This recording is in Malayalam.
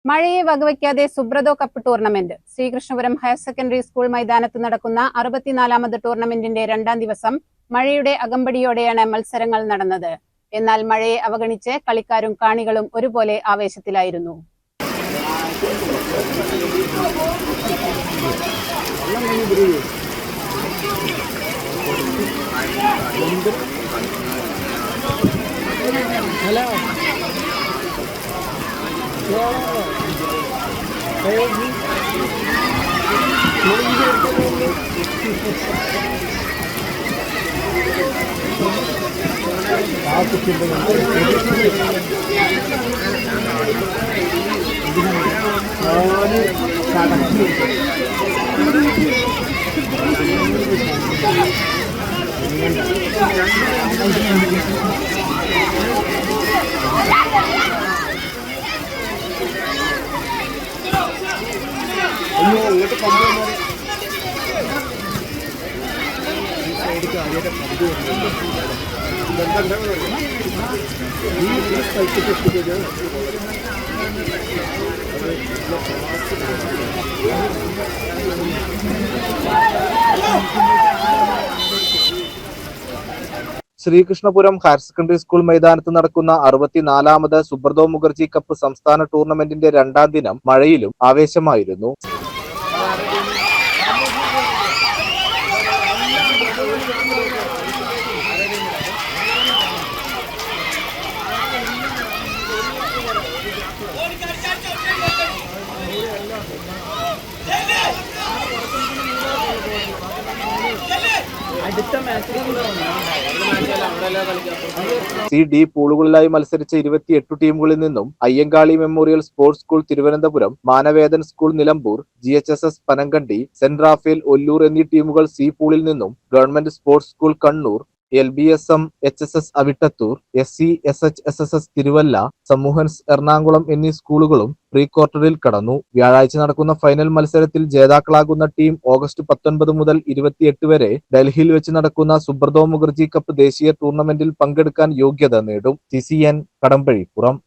മഴയെ വകവയ്ക്കാതെ Subroto cup tournament. Sreekrishnapuram higher secondary school മൈതാനത്ത് നടക്കുന്ന 64ാമത് ടൂർണമെന്റിന്റെ രണ്ടാം ദിവസം മഴയുടെ അകമ്പടിയോടെയാണ് മത്സരങ്ങൾ നടന്നത്. എന്നാൽ മഴയെ അവഗണിച്ച് കളിക്കാരും കാണികളും ഒരുപോലെ ആവേശത്തിലായിരുന്നു. ശ്രീകൃഷ്ണപുരം ഹയർ സെക്കൻഡറി സ്കൂൾ മൈതാനത്ത് നടക്കുന്ന 64ാമത് സുബ്രതോ മുഖർജി കപ്പ് സംസ്ഥാന ടൂർണമെന്റിന്റെ രണ്ടാം ദിനം മഴയിലും ആവേശമായിരുന്നു. സി-ഡി പൂളുകളിലായി മത്സരിച്ച 28 ടീമുകളിൽ നിന്നും Ayyankali memorial sports school Thiruvananthapuram, Manavedan school Nilambur, GHSS Panangandi, saint Raphael Ollur എന്നീ ടീമുകൾ സി പൂളിൽ നിന്നും government sports school Kannur, LBSM HSS Avittathur, SC/SH/SSS Thiruvalla, സമൂഹൻസ് എറണാകുളം എന്നീ സ്കൂളുകളും പ്രീ ക്വാർട്ടറിൽ കടന്നു. വ്യാഴാഴ്ച നടക്കുന്ന ഫൈനൽ മത്സരത്തിൽ ജേതാക്കളാകുന്ന ടീം ഓഗസ്റ്റ് 19 മുതൽ 28 വരെ ഡൽഹിയിൽ വെച്ച് നടക്കുന്ന സുബ്രതോ മുഖർജി കപ്പ് ദേശീയ ടൂർണമെന്റിൽ പങ്കെടുക്കാൻ യോഗ്യത നേടും. CCN കടമ്പഴിപ്പുറം.